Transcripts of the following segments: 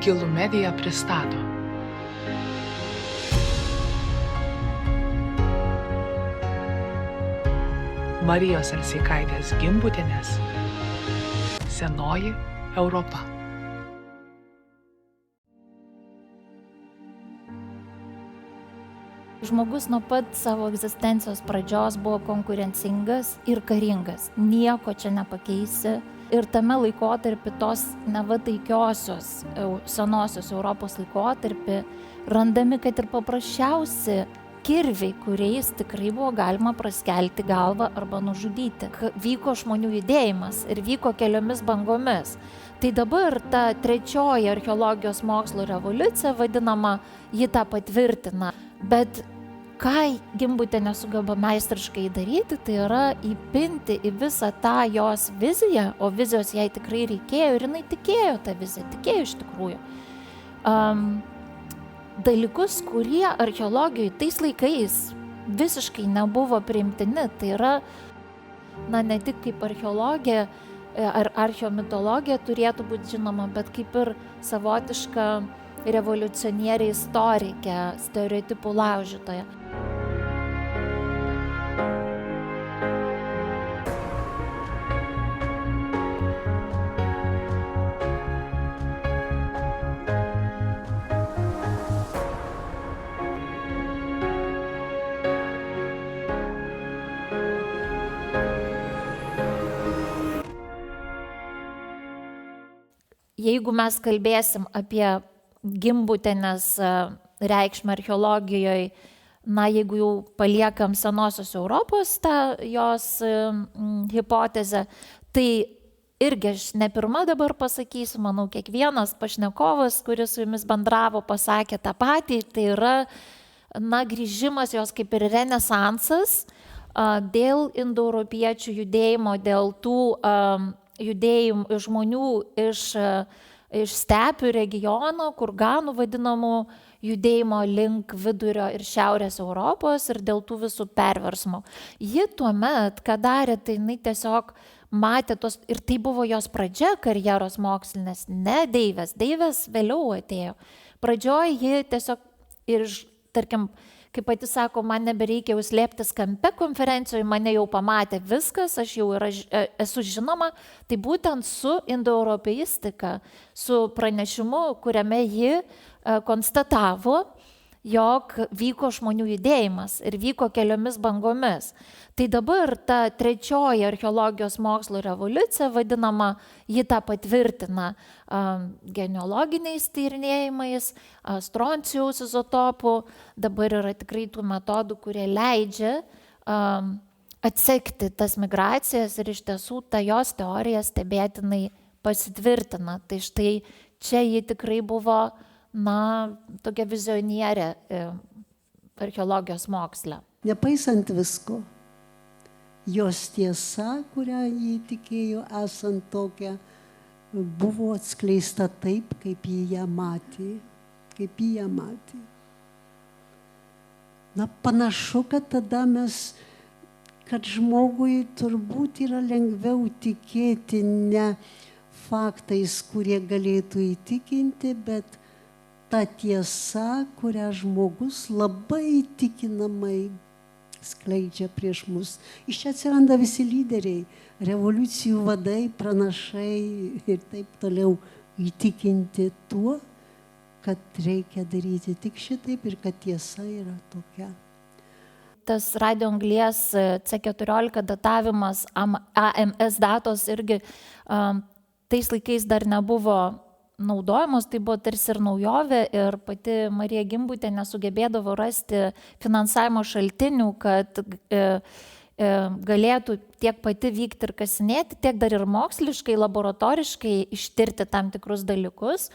Gilų Media pristato. Marijos Alseikaitės Gimbutienės Senoji Europa. Žmogus nuo pat savo egzistencijos pradžios buvo konkurencingas ir karingas. Nieko čia nepakeisi. Ir tame laikotarpį tos neva taikiosios senosios Europos laikotarpį randami, kad ir paprasčiausi kirviai, kuriais tikrai buvo galima praskelti galvą arba nužudyti. Vyko žmonių judėjimas ir vyko keliomis bangomis. Tai dabar ta trečioji archeologijos mokslo revoliucija vadinama, ji tą patvirtina. Bet ką Gimbutienė sugeba meistriškai daryti, tai yra įpinti į visą tą jos viziją, o vizijos jai tikrai reikėjo ir jinai tikėjo tą viziją, tikėjo iš tikrųjų. Dalykus, kurie archeologijoje tais laikais visiškai nebuvo priimtini, tai yra, ne tik kaip archeologija ar archeomitologija turėtų būti žinoma, bet kaip ir savotiška revoliucionierė istorikė, stereotipų laužytoja. Jeigu mes kalbėsim apie Gimbutienės reikšmę archeologijoje, jeigu jau paliekam senosios Europos tą jos hipotezę, tai irgi aš ne pirma dabar pasakysiu, manau, kiekvienas pašnekovas, kuris su jumis bendravo, pasakė tą patį, tai yra, grįžimas jos kaip ir renesansas dėl indoeuropiečių judėjimo, dėl tų judėjimų žmonių iš stepių regiono, kurganų vadinamų judėjimo link vidurio ir šiaurės Europos ir dėl tų visų perversmų. Ji tuomet, ką darė, tai jinai tiesiog matė tos, ir tai buvo jos pradžia karjeros mokslinės, ne Deivės. Deivės vėliau atėjo. Pradžioj ji tiesiog ir, tarkim, kaip pati sako, man nebereikia jau slėptis kampe konferencijoje, mane jau pamatė viskas, aš jau esu žinoma, tai būtent su indoeuropeistika, su pranešimu, kuriame ji konstatavo, jog vyko žmonių judėjimas ir vyko keliomis bangomis. Tai dabar ta trečioji archeologijos mokslo revoliucija vadinama, ji tą patvirtina genealoginiais tyrinėjimais, stroncijaus izotopų. Dabar yra tikrai tų metodų, kurie leidžia atsekti tas migracijas ir iš tiesų ta jos teorija stebėtinai pasitvirtina. Tai štai čia ji tikrai buvo tokia vizionierė archeologijos moksle. Nepaisant visko, jos tiesa, kurią jį tikėjo esant tokia, buvo atskleista taip, kaip jį ją matė. Panašu, kad tada kad žmogui turbūt yra lengviau tikėti ne faktais, kurie galėtų įtikinti, bet ta tiesa, kurią žmogus labai įtikinamai skleidžia prieš mus. Iš čia atsiranda visi lyderiai, revoliucijų vadai, pranašai ir taip toliau įtikinti tuo, kad reikia daryti tik šitaip ir kad tiesa yra tokia. Tas radioanglies C14 datavimas, AMS datos irgi tais laikais dar nebuvo naudojamos, tai buvo tarsi ir naujovė ir pati Marija Gimbutienė sugebėdavo rasti finansavimo šaltinių, kad galėtų tiek pati vykti ir kasinėti, tiek dar ir moksliškai, laboratoriškai ištirti tam tikrus dalykus.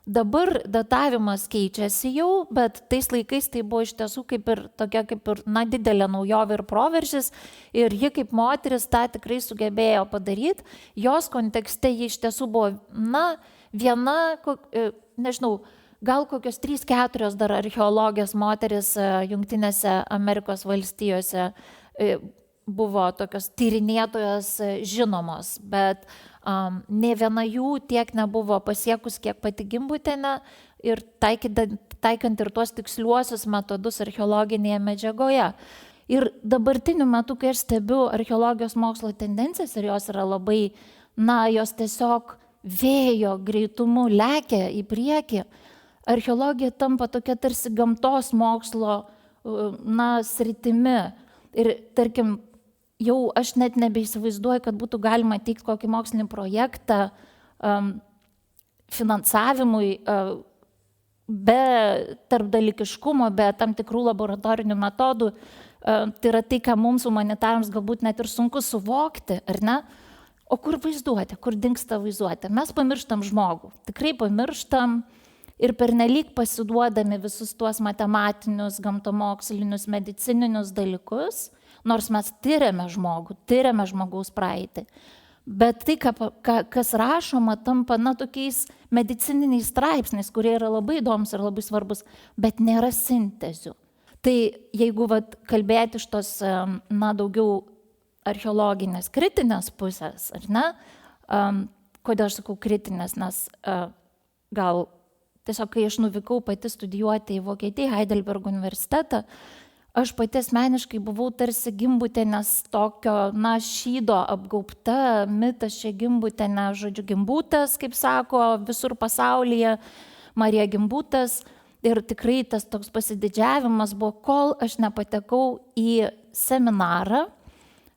Dabar datavimas keičiasi jau, bet tais laikais tai buvo iš tiesų tokia didelė naujovė ir proveržis ir ji kaip moteris tą tikrai sugebėjo padaryti. Jos kontekste ji iš tiesų buvo, viena, nežinau, gal kokios 3-4 dar archeologijos moteris Jungtinėse Amerikos valstijose buvo tokios tyrinėtojos žinomos, bet ne viena jų tiek nebuvo pasiekus, kiek pati Gimbutienė ir taikant ir tuos tiksliuosius metodus archeologinėje medžiagoje. Ir dabartiniu metu, kai aš stebiu archeologijos mokslo tendencijas ir jos yra labai, jos tiesiog vėjo greitumu lekia į priekį, archeologija tampa tokia tarsi gamtos mokslo sritimi. Ir tarkim, jau aš net nebeįsivaizduoju, kad būtų galima teikti kokį mokslinį projektą finansavimui be tarpdalykiškumo, be tam tikrų laboratorinių metodų. Tai yra tai, ką mums humanitarams galbūt net ir sunku suvokti, ar ne? O kur vaizduotė, kur dingsta vaizduotė? Mes pamirštam žmogų, tikrai pamirštam ir pernelyg pasiduodami visus tuos matematinius, gamtamokslinius, medicininius dalykus, nors mes tiriame žmogų, tiriame žmogaus praeitį. Bet tai, kas rašoma, tampa tokiais medicininiais straipsniais, kurie yra labai įdomus ir labai svarbus, bet nėra sintezių. Tai jeigu kalbėti iš tos, daugiau archeologinės, kritinės pusės, ar ne? Kodėl aš sakau kritinės, nes gal tiesiog, kai aš nuvykau pati studijuoti į Vokietiją, Heidelbergo universitetą, aš pati asmeniškai buvau tarsi Gimbutienės tokio, šydo apgaubta, mitas čia Gimbutienė, žodžiu, Gimbutas, kaip sako, visur pasaulyje, Marija Gimbutas. Ir tikrai tas toks pasididžiavimas buvo, kol aš nepatekau į seminarą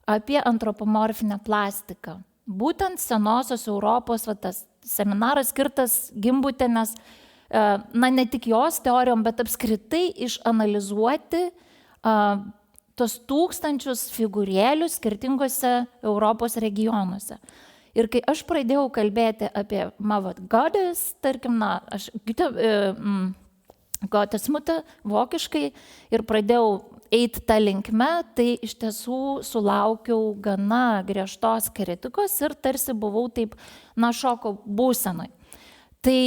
apie antropomorfinę plastiką. Būtent senosios Europos, tas seminaras skirtas Gimbutienės, ne tik jos teorijom, bet apskritai išanalizuoti tos tūkstančius figūrėlių skirtingose Europos regionuose. Ir kai aš pradėjau kalbėti apie Gottes, tarkim, Gottesmutter vokiškai ir pradėjau eiti tą linkme, tai iš tiesų sulaukiau gana griežtos kritikos ir tarsi buvau taip, šoko būsenoj. Tai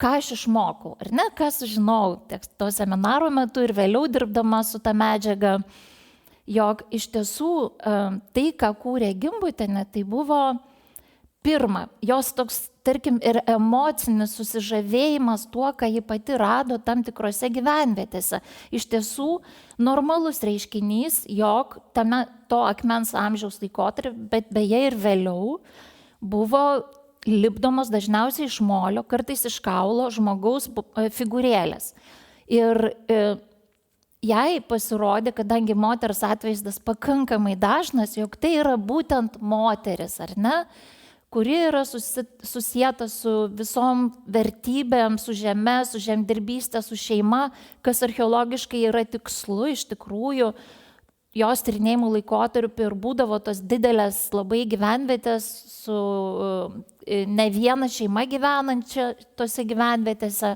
ką aš išmokau, ar ne, ką sužinojau to seminaro metu ir vėliau dirbdama su ta medžiaga, jog iš tiesų tai, ką kūrė Gimbutienė, tai buvo pirma, jos toks, tarkim, ir emocinis susižavėjimas tuo, ką ji pati rado tam tikrose gyvenvietėse. Iš tiesų, normalus reiškinys, jog to akmens amžiaus laikotarpį, bet beje ir vėliau, buvo lipdomos dažniausiai iš molio, kartais iš kaulo žmogaus figūrėlės. Ir jai pasirodė, kadangi moters atvaizdas pakankamai dažnas, jog tai yra būtent moteris, ar ne? Kuri yra susieta su visom vertybėm, su žeme, su žemdirbystė, su šeima, kas archeologiškai yra tikslu, iš tikrųjų, jos tyrinėjimų laikotarpiu ir būdavo tos didelės labai gyvenvietės su ne viena šeima gyvenančia tose gyvenvietėse,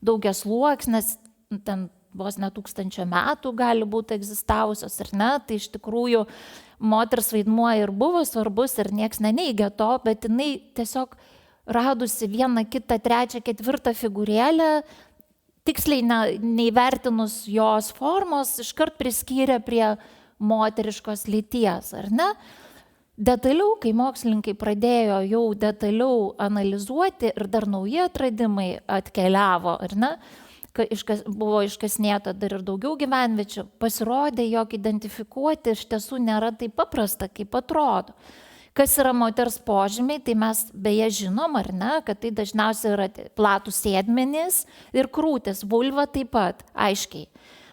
daugiasluoksnės, ten vos ne 1000 metų gali būti egzistavusios, ar ne, tai iš tikrųjų moters vaidmuo ir buvo svarbus ir nieks neneigia to, bet jinai tiesiog radusi vieną, kitą, trečią, ketvirtą figūrėlę, tiksliai neįvertinus jos formos, iškart priskyrė prie moteriškos lyties, ar ne? Detaliau, kai mokslininkai pradėjo jau detaliau analizuoti ir dar nauji atradimai atkeliavo, ar ne? Buvo iškasinėta dar ir daugiau gyvenviečių, pasirodė, jog identifikuoti iš tiesų nėra taip paprasta, kaip atrodo. Kas yra moters požymiai, tai mes beje žinom, ar ne, kad tai dažniausiai yra platūs sėdmenys ir krūtis, vulva taip pat, aiškiai.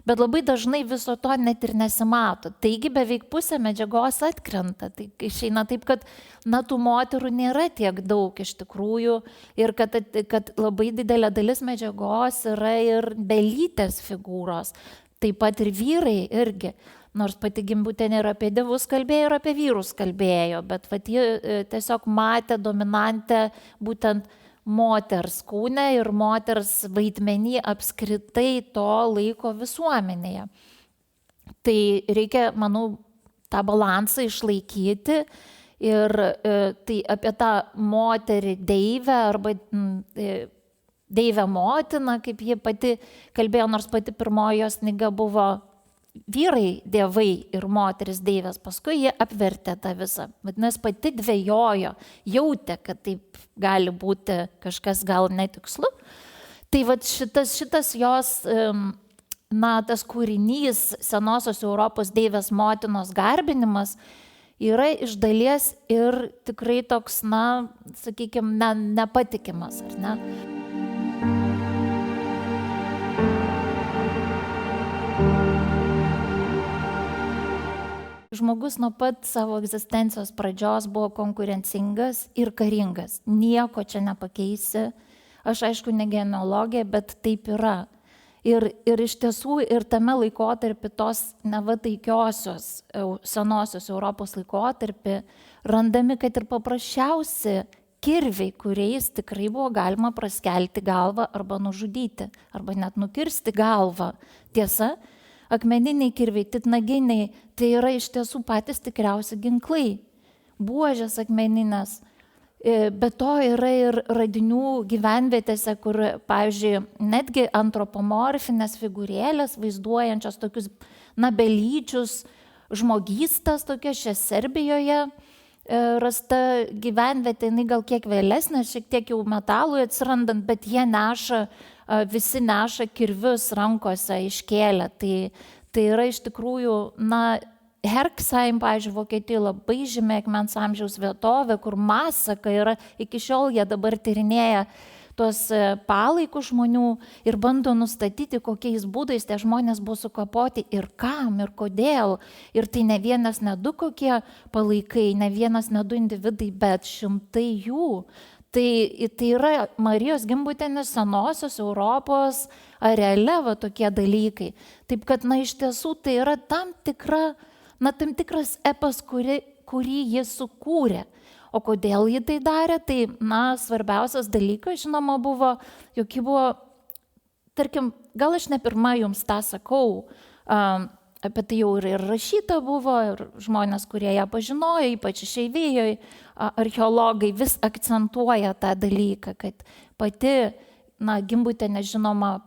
Bet labai dažnai viso to net ir nesimato. Taigi beveik pusė medžiagos atkrenta. Tai išeina taip, kad tų moterų nėra tiek daug iš tikrųjų ir kad labai didelė dalis medžiagos yra ir belytės figūros. Taip pat ir vyrai irgi. Nors pati Gimbutienė ir apie dievus kalbėjo, ir apie vyrus kalbėjo, bet ji tiesiog matė dominantę būtent moters kūne ir moters vaidmenį apskritai to laiko visuomenėje. Tai reikia, manau, tą balansą išlaikyti ir tai apie tą moterį deivę arba deivę motiną, kaip ji pati kalbėjo, nors pati pirmoji jos knyga buvo vyrai dievai ir moteris deivės, paskui jie apvertė tą visą. Vadinasi, pati dvejojo, jautė, kad taip gali būti kažkas gal netikslu. Tai vat šitas jos, tas kūrinys senosios Europos deivės motinos garbinimas yra iš dalies ir tikrai toks, sakykime, nepatikimas, ar ne? Žmogus nuo pat savo egzistencijos pradžios buvo konkurencingas ir karingas. Nieko čia nepakeisi. Aš aišku, ne genealogija, bet taip yra. Ir iš tiesų ir tame laikotarpį tos nevataikiosios senosios Europos laikotarpį randami, kad ir paprasčiausi kirviai, kuriais tikrai buvo galima praskelti galvą arba nužudyti, arba net nukirsti galvą. Tiesa, akmeniniai kirviai, titnaginiai, tai yra iš tiesų patys tikriausi ginklai. Buožės akmeninės. Be to yra ir radinių gyvenvietėse, kur, pavyzdžiui, netgi antropomorfinės figūrėlės vaizduojančios tokius belyčius žmogystas, tokia čia Serbijoje rasta gyvenvietė, jinai gal kiek vėlesnė, šiek tiek jau metalui atsirandant, bet jie visi neša kirvius rankose iškėlę. Tai yra iš tikrųjų, Herksheim, pavyzdžiui, Vokietijoje labai žymi akmens amžiaus vietovė, kur Masaka yra, iki šiol jie dabar tyrinėja tuos palaikus žmonių ir bando nustatyti, kokiais būdais tie žmonės buvo sukapoti ir kam ir kodėl. Ir tai ne vienas, ne du kokie palaikai, ne vienas, ne du individai, bet šimtai jų. Tai yra Marijos Gimbutienės senosios Europos areale tokie dalykai. Taip kad, iš tiesų, tai yra tam tikras epas, kurį jis sukūrė. O kodėl jį tai darė? Tai, svarbiausias dalykas, žinoma, buvo, jog ji buvo, tarkim, gal aš ne pirma jums tą sakau, apie tai jau ir rašyta buvo, ir žmonės, kurie ją pažinojo, ypač išeivijoje, archeologai vis akcentuoja tą dalyką, kad pati, Gimbutienė, žinoma,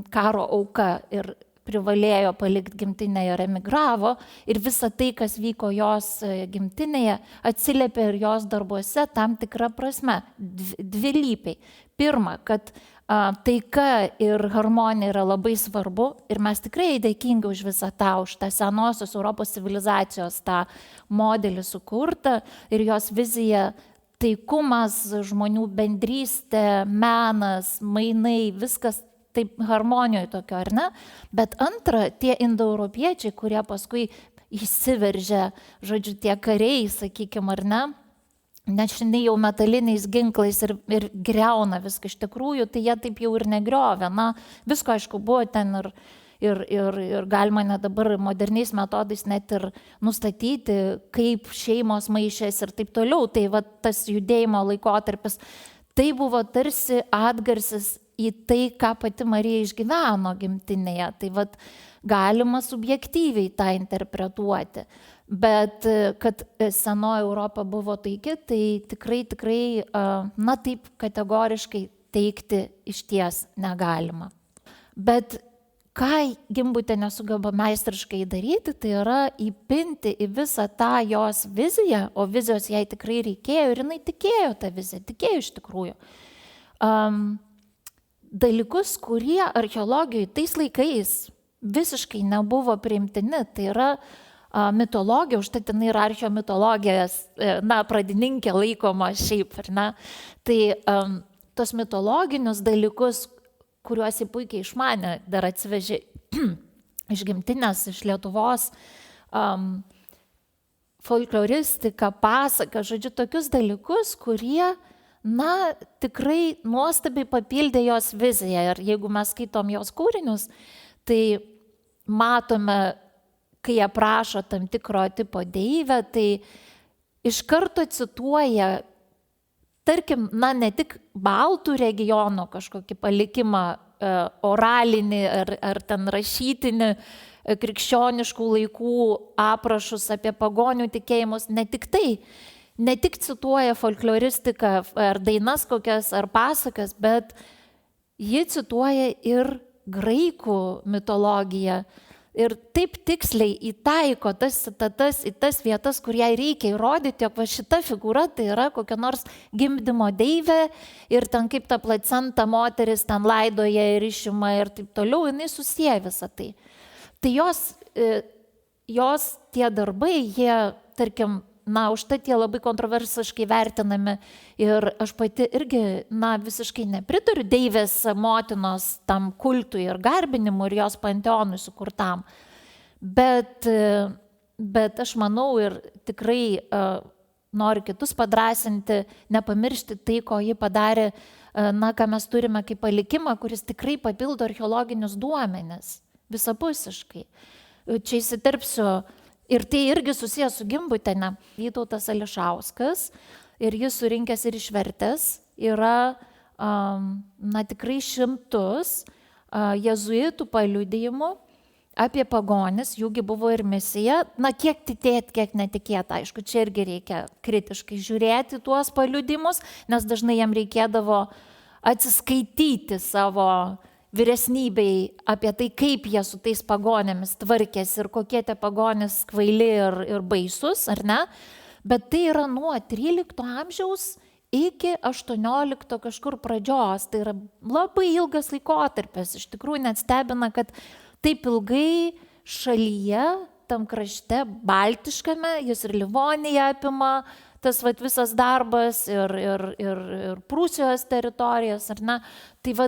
karo auka ir privalėjo palikti gimtinę ir emigravo, ir visa tai, kas vyko jos gimtinėje, atsiliepė ir jos darbuose tam tikrą prasme, dvilypiai. Pirma, kad taika ir harmonija yra labai svarbu ir mes tikrai dėkingi už visą tą, už tą senosios Europos civilizacijos tą modelį sukurtą ir jos viziją taikumas, žmonių bendrystė, menas, mainai, viskas taip harmonijoje tokio, ar ne? Bet antra, tie indoeuropiečiai, kurie paskui įsiveržė, žodžiu, tie kariai, sakykime, ar ne, nešini jau metaliniais ginklais ir griauna viską iš tikrųjų, tai jie taip jau ir negriovė. Visko, aišku, buvo ten ir galima net dabar moderniais metodais net ir nustatyti, kaip šeimos maišės ir taip toliau. Tai tas judėjimo laikotarpis, tai buvo tarsi atgarsis į tai, ką pati Marija išgyveno gimtinėje. Tai galima subjektyviai tą interpretuoti. Bet kad senoji Europa buvo taiki, tai tikrai, taip kategoriškai teikti išties negalima. Bet ką Gimbutienė sugeba meistriškai daryti, tai yra įpinti į visą tą jos viziją, o vizijos jai tikrai reikėjo ir jinai tikėjo tą viziją, tikėjo iš tikrųjų. Dalykus, kurie archeologijoje tais laikais visiškai nebuvo priimtini, tai yra mitologija, užtai jinai yra archeomitologijos, pradininkė laikoma šiaip, ar ne? Tai tos mitologinius dalykus, kuriuos jį puikiai išmanė, dar atsivežė iš gimtinės, iš Lietuvos, folkloristika, pasaka, žodžiu, tokius dalykus, kurie tikrai nuostabiai papildė jos viziją. Ir jeigu mes skaitom jos kūrinius, tai matome, kai aprašo tam tikro tipo deivę, tai iš karto cituoja, tarkim, ne tik baltų regiono kažkokį palikimą oralinį ar ten rašytinį krikščioniškų laikų aprašus apie pagonių tikėjimus, ne tik cituoja folkloristiką ar dainas kokias ar pasakas, bet ji cituoja ir graikų mitologiją, ir taip tiksliai įtaiko tas citatas į tas vietas, kur jai reikia įrodyti, jog va šita figūra tai yra kokia nors gimdymo deivė ir ten kaip ta placenta moteris ten laidoja ir išima ir taip toliau, jinai susiję visą tai. Tai jos tie darbai, jie, tarkim, užtat jie labai kontroversiškai vertinami ir aš pati irgi, visiškai nepritariu deivės motinos tam kultui ir garbinimui ir jos panteonui sukurtam. Bet aš manau ir tikrai noriu kitus padrasinti, nepamiršti tai, ko ji padarė, ką mes turime kaip palikimą, kuris tikrai papildo archeologinius duomenis visapusiškai. Čia įsiterpsiu. Ir tai irgi susijęs su Gimbutiene. Vytautas Ališauskas ir jis surinkęs ir išvertęs yra tikrai šimtus jėzuitų paliudijimų apie pagonis, jųgi buvo ir misija. Kiek tikėt, kiek netikėt, aišku, čia irgi reikia kritiškai žiūrėti tuos paliudijimus, nes dažnai jam reikėdavo atsiskaityti savo vyresnybei apie tai, kaip jie su tais pagonėmis tvarkėsi ir kokie tie pagonės kvaili ir baisus, ar ne? Bet tai yra nuo 13 amžiaus iki 18 kažkur pradžios. Tai yra labai ilgas laikotarpis. Iš tikrųjų net stebina, kad taip ilgai šalyje, tam krašte baltiškame, jis ir Livoniją apima, tas visas darbas ir Prūsijos teritorijas, ar ne? Tai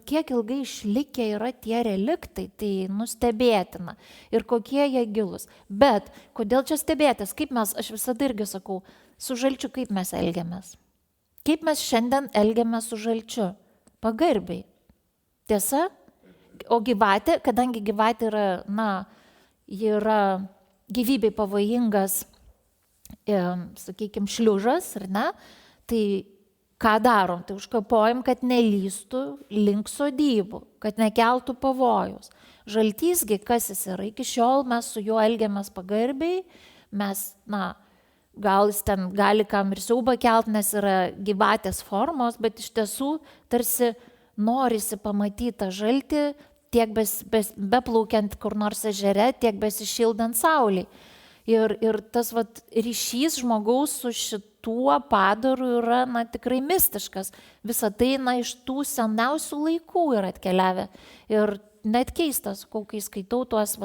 kiek ilgai išlikę yra tie reliktai, tai nustebėtina. Ir kokie jie gilus. Bet kodėl čia stebėtis? Kaip mes, aš visada irgi sakau, su Žalčiu kaip mes elgiamės? Kaip mes šiandien elgiamės su Žalčiu? Pagarbiai. Tiesa? O gyvatė, kadangi gyvatė yra, ji yra gyvybei pavojingas, sakykime, šliužas, ar ne, tai ką darom? Tai užkapojam, kad nelystų link sodybų, kad nekeltų pavojus. Žaltysgi, kas jis yra, iki šiol mes su juo elgiamės pagarbiai, mes, gal jis ten gali kam ir siaubą kelt, nes yra gyvatės formos, bet iš tiesų tarsi norisi pamatyti tą žaltį, tiek beplaukiant kur nors ežere, tiek besišildant saulei. Ir tas ryšys žmogaus su šituo padaru yra tikrai mistiškas. Visą tai iš tų seniausių laikų yra atkeliavę. Ir net keistas, kai skaitau tuos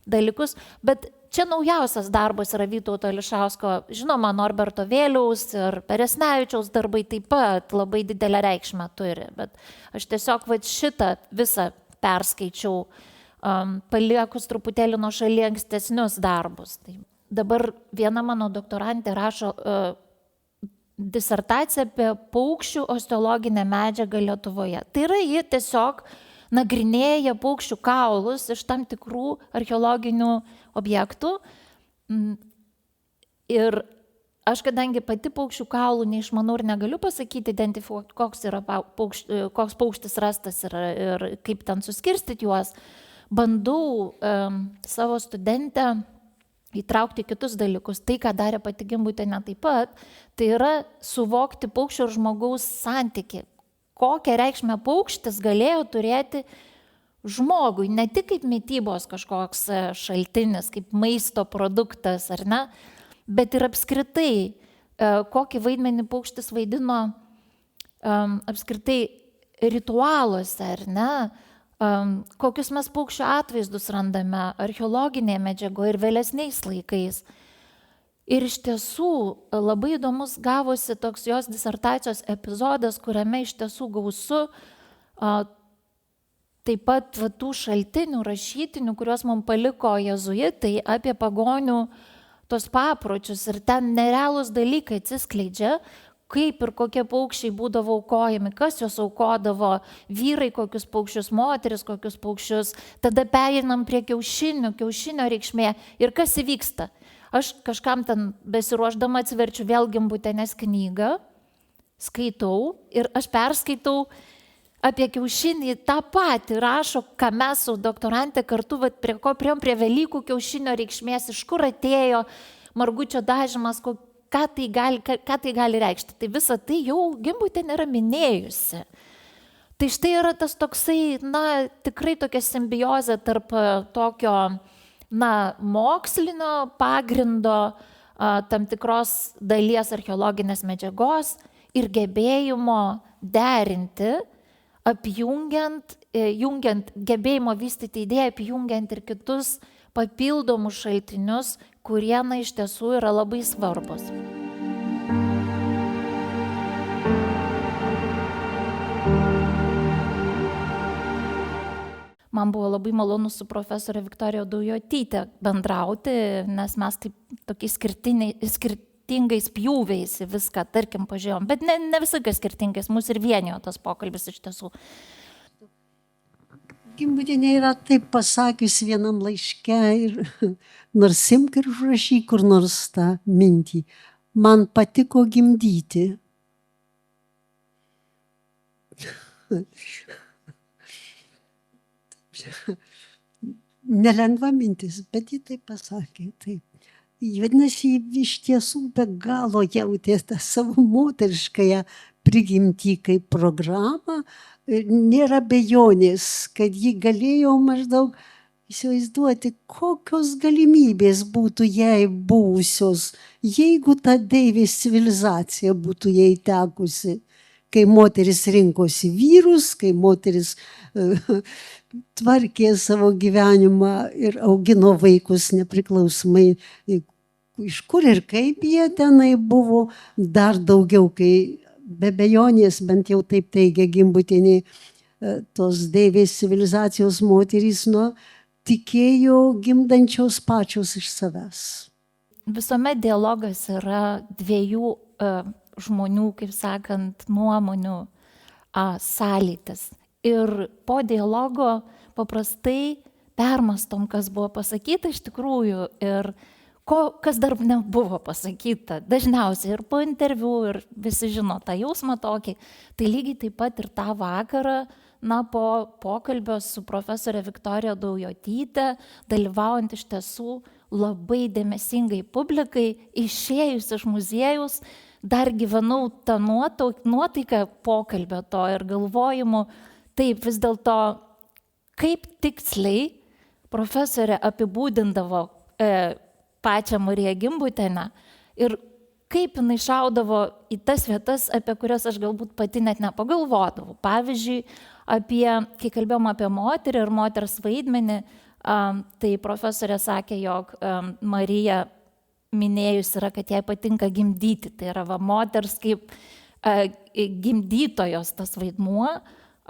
dalykus. Bet čia naujausias darbas yra Vytauto Ališausko, žinoma, Norberto Vėliaus ir Peresnevičiaus darbai taip pat labai didelę reikšmę turi. Bet aš tiesiog šitą visą perskaičiau, paliekus truputėlį nuo šalia ankstesnius darbus. Tai dabar viena mano doktorantė rašo disertaciją apie paukščių osteologinę medžiagą Lietuvoje. Tai yra, ji tiesiog nagrinėja paukščių kaulus iš tam tikrų archeologinių objektų. Ir aš, kadangi pati paukščių kaulų neišmanau ir negaliu pasakyti, identifikuoti, koks paukštis rastas ir kaip ten suskirstyti juos, bandau savo studentę įtraukti kitus dalykus. Tai, ką darė pati Gimbutienė taip pat, tai yra suvokti paukščio ir žmogaus santykį. Kokią reikšmę paukštis galėjo turėti žmogui, ne tik kaip mitybos kažkoks šaltinis, kaip maisto produktas, ar ne, bet ir apskritai, kokį vaidmenį paukštis vaidino apskritai ritualuose, ar ne, kokius mes paukščių atvaizdus randame archeologinėje medžiagoje ir vėlesniais laikais. Ir iš tiesų labai įdomus gavosi toks jos disertacijos epizodas, kuriame iš tiesų gausu taip pat tų šaltinių rašytinių, kuriuos mums paliko jėzuitai apie pagonių tos papročius. Ir ten nerealūs dalykai atsiskleidžia, kaip ir kokie paukščiai būdavo aukojami, kas juos aukodavo, vyrai kokius paukščius, moteris kokius paukščius. Tada pereinam prie kiaušinio reikšmė ir kas įvyksta. Aš kažkam ten besiruošdama atsiverčiu vėl Gimbutienės knygą, skaitau ir aš perskaitau apie kiaušinį tą patį, rašo, ką mes su doktorante kartu, prie ko priėjom, prie Velykų kiaušinio reikšmės, iš kur atėjo margučio dažymas, ką tai gali reikšti. Tai visą tai jau Gimbutienė yra minėjusi. Tai štai yra tas toksai, tikrai tokia simbiozė tarp tokio, mokslinio pagrindo, tam tikros dalies archeologinės medžiagos ir gebėjimo derinti, jungiant gebėjimo vystyti idėją, apjungiant ir kitus papildomus šaltinius, kurie iš tiesų yra labai svarbus. Man buvo labai malonu su profesorė Viktorija Daujotyte bendrauti, nes mes taip tokiais skirtingais pjūviais viską, tarkim, pažiūrėjom, bet ne visai skirtingais, mus ir vienijo tas pokalbis iš tiesų. Gimbutienė yra taip pasakius vienam laiške ir nors imk ir užrašyk kur nors tą mintį. Man patiko gimdyti. Nelengva mintis, bet ji taip pasakė. Taip. Vadinasi, iš tiesų be galo jautė tą savo moteriškąją prigimtį kaip programą. Nėra abejonės, kad ji galėjo maždaug įsivaizduoti, kokios galimybės būtų jai buvusios, jeigu ta deivės civilizacija būtų jai tekusi. Kai moteris rinkosi vyrus, kai moteris tvarkė savo gyvenimą ir augino vaikus nepriklausomai, iš kur ir kaip jie tenai buvo, dar daugiau, kai be abejonės, bent jau taip teigia Gimbutienė, tos deivės civilizacijos moterys tikėjo gimdančios pačios iš savęs. Visuomet dialogas yra dviejų žmonių, kaip sakant, nuomonių sąlytis. Ir po dialogo paprastai permastom, kas buvo pasakyta iš tikrųjų ir kas dar nebuvo pasakyta. Dažniausiai ir po interviu, ir visi žino tą jausmą tokį. Tai lygiai taip pat ir tą vakarą, po pokalbio su profesorė Viktorija Daujotyte, dalyvaujant iš tiesų labai dėmesingai publikai, išėjus iš muziejaus, dar gyvenau tą nuotaiką pokalbio to ir galvojimu, taip vis dėlto, kaip tiksliai profesorė apibūdindavo pačią Mariją Gimbutienę ir kaip jinai šaudavo į tas vietas, apie kurias aš galbūt pati net nepagalvodavau. Pavyzdžiui, kai kalbėjom apie moterį ir moters vaidmenį, tai profesorė sakė, jog Marija minėjus yra, kad jai patinka gimdyti. Tai yra moters kaip gimdytojos tas vaidmuo.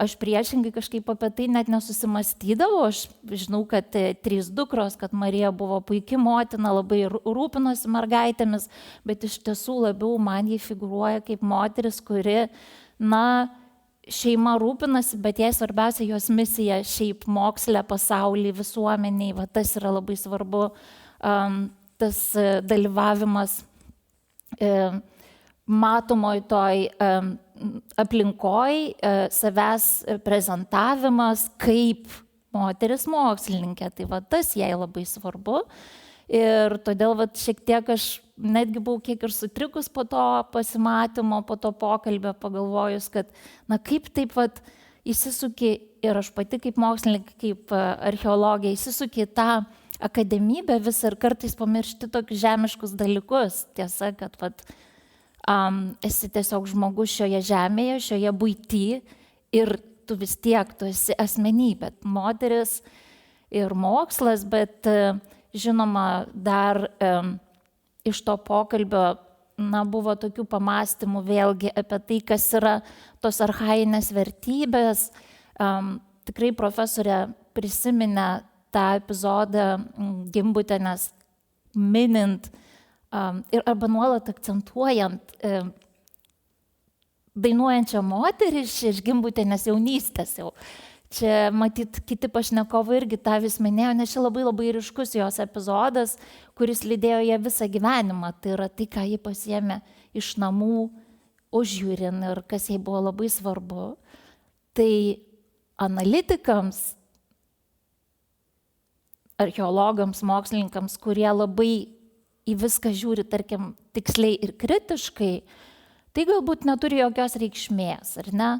Aš priešingai kažkaip apie tai net nesusimastydavau. Aš žinau, kad 3 dukros, kad Marija buvo puiki motina, labai rūpinosi mergaitėmis, bet iš tiesų labiau man jį figūruoja kaip moteris, kuri, šeima rūpinasi, bet jai svarbiausia jos misija šiaip moksle, pasaulyje, visuomeniai. Tas yra labai svarbu. Tas dalyvavimas matomoj toj aplinkoj, savęs prezentavimas kaip moteris mokslininkė. Tai tas jai labai svarbu. Ir todėl šiek tiek aš netgi buvau kiek ir sutrikus po to pasimatymo, po to pokalbio, pagalvojus, kad kaip taip įsisuki ir aš pati kaip mokslininkė, kaip archeologė, įsisuki tą akademybę visą ir kartais pamiršti tokius žemiškus dalykus. Tiesa, kad esi tiesiog žmogus šioje žemėje, šioje buity ir tu vis tiek, tu esi asmenybė, moteris ir mokslas, bet žinoma dar iš to pokalbio buvo tokių pamastymų vėlgi apie tai, kas yra tos archainės vertybės. Tikrai profesorė prisiminė tą epizodą Gimbutienės minint ir arba nuolat akcentuojant dainuojančią moterį iš Gimbutienės jaunystės jau. Čia matyt kiti pašnekovai irgi tą vis minėjo, nes čia labai labai ryškus jos epizodas, kuris lydėjo ją visą gyvenimą. Tai yra tai, ką ji pasiėmė iš namų užjūrin ir kas jai buvo labai svarbu. Tai analitikams, archeologams, mokslininkams, kurie labai į viską žiūri, tarkim, tiksliai ir kritiškai, tai galbūt neturi jokios reikšmės, ar ne?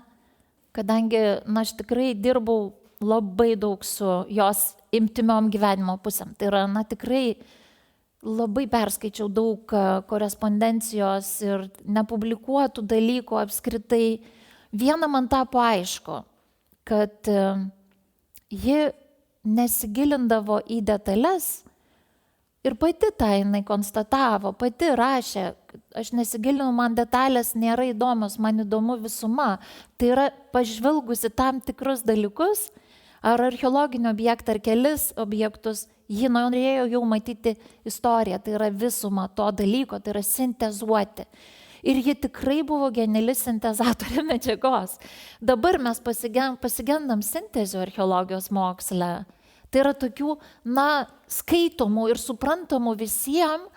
kadangi aš tikrai dirbau labai daug su jos intimiom gyvenimo pusėm. Tai yra, tikrai labai perskaičiau daug korespondencijos ir nepublikuotų dalykų apskritai. Viena man tapo aišku, kad ji nesigilindavo į detalės ir pati tą jinai konstatavo, pati rašė, aš nesigilinu, man detalės nėra įdomios, man įdomu visuma. Tai yra pažvelgusi tam tikrus dalykus, ar archeologinį objektą, ar kelis objektus, ji norėjo jau matyti istoriją, tai yra visumą to dalyko, tai yra sintezuoti. Ir ji tikrai buvo geniali sintezatorė medžiagos. Dabar mes pasigendam sintezių archeologijos moksle. Tai yra tokių, skaitomų ir suprantamų visiems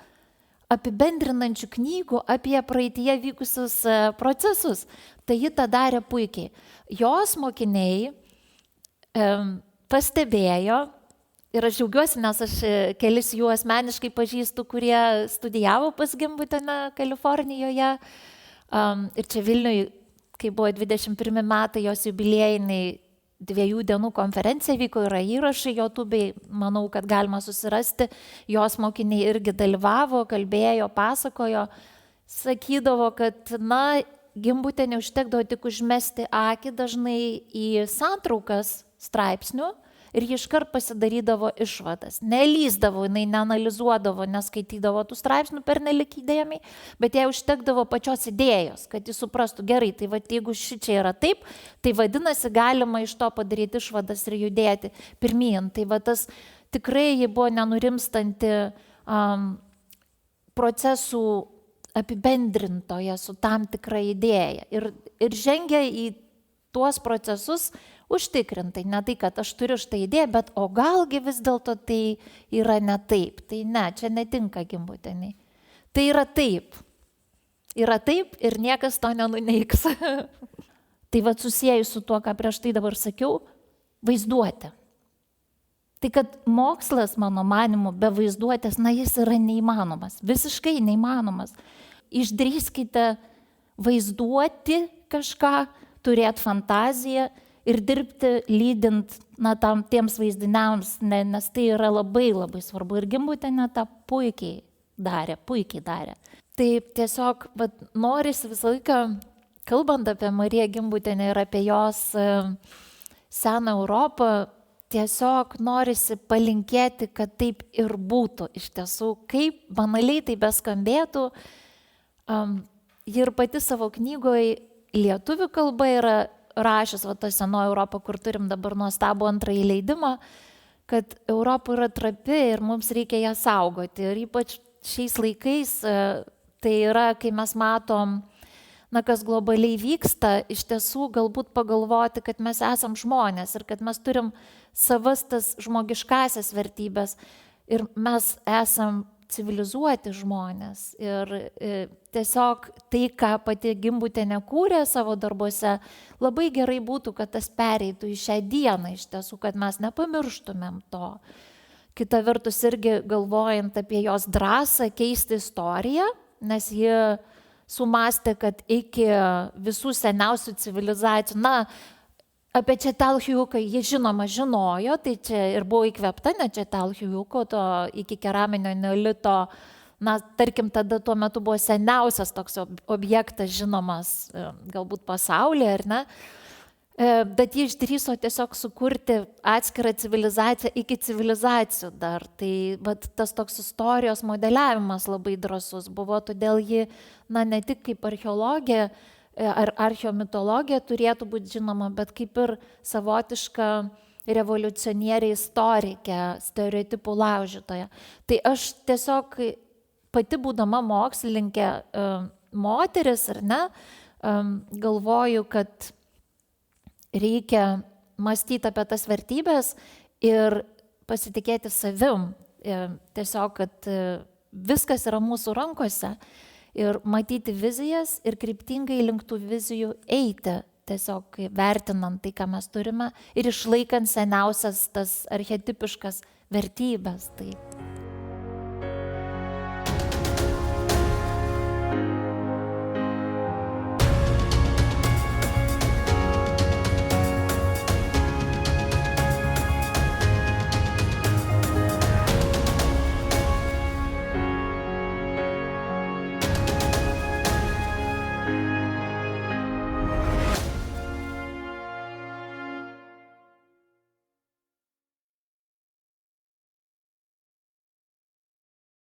apibendrinančių knygų apie praeityje vykusius procesus. Tai ji tą darė puikiai. Jos mokiniai pastebėjo, ir aš džiaugiuosi, nes aš kelis jų asmeniškai pažįstu, kurie studijavo pas Gimbutienę Kalifornijoje. Ir čia Vilniuje, kai buvo 21 metai jos jubiliejiniai 2 dienų konferencija vyko, yra įrašai YouTube'ai, manau, kad galima susirasti. Jos mokiniai irgi dalyvavo, kalbėjo, pasakojo, sakydavo, kad Gimbutienė užtekdavo tik užmesti akį dažnai į santraukas straipsnių ir ji iškart pasidarydavo išvadas. Nelysdavo, jinai neanalizuodavo, neskaitydavo tų straipsnių pernelik įdėmiai, bet jai užtekdavo pačios idėjos, kad jis suprastų gerai, tai jeigu šičia yra taip, tai vadinasi galima iš to padaryti išvadas ir judėti pirmyn. Tai tas tikrai ji buvo nenurimstanti procesų apibendrintoje su tam tikra idėja ir žengia į tuos procesus užtikrintai, ne tai, kad aš turiu šitą idėją, bet o galgi vis dėlto tai yra ne taip. Tai ne, čia netinka Gimbutienei. Tai yra taip. Yra taip ir niekas to nenuneigs. Tai susijęs su tuo, ką prieš tai dabar sakiau, vaizduotė. Tai kad mokslas, mano manimu, be vaizduotės, jis yra neįmanomas. Visiškai neįmanomas. Išdrįskite vaizduoti kažką, turėti fantaziją ir dirbti lydint tiems vaizdiniams, nes tai yra labai labai svarbu. Ir Gimbutienė tą puikiai darė. Tai tiesiog norisi visą laiką, kalbant apie Mariją Gimbutienę ir apie jos seną Europą, tiesiog norisi palinkėti, kad taip ir būtų. Iš tiesų, kaip banaliai tai beskambėtų, ji ir pati savo knygoje lietuvių kalba yra rašęs, ta senoji Europa, kur turim dabar nuostabų antrąjį leidimą, kad Europa yra trapi ir mums reikia ją saugoti. Ir ypač šiais laikais tai yra, kai mes matom, kas globaliai vyksta, iš tiesų galbūt pagalvoti, kad mes esam žmonės ir kad mes turim savas tas žmogiškasias vertybės ir mes esam civilizuoti žmonės. Ir tiesiog tai, ką pati Gimbutienė kūrė savo darbuose, labai gerai būtų, kad tas pereitų į šią dieną, iš tiesų, kad mes nepamirštumėm to. Kita vertus irgi galvojant apie jos drąsą keisti istoriją, nes ji sumastė, kad iki visų seniausių civilizacijų, apie Četelhujūką ji žinoma žinojo, tai čia ir buvo įkvėpta ne Četelhujūko, to iki keraminio neolito, tarkim, tada tuo metu buvo seniausias toks objektas žinomas galbūt pasaulyje, ar ne? Bet ji išdrįso tiesiog sukurti atskirą civilizaciją iki civilizacijų dar. Tai tas toks istorijos modeliavimas labai drąsus buvo, todėl ji, ne tik kaip archeologija, ar archeomitologija turėtų būti žinoma, bet kaip ir savotiška revoliucionierė istorikė, stereotipų laužytoja. Tai aš tiesiog pati būdama mokslininkė moteris, ar ne, galvoju, kad reikia mąstyti apie tas vertybės ir pasitikėti savim. Tiesiog, kad viskas yra mūsų rankose. Ir matyti vizijas ir kryptingai link tų vizijų eiti, tiesiog vertinant tai, ką mes turime ir išlaikant seniausias tas archetipiškas vertybės. Tai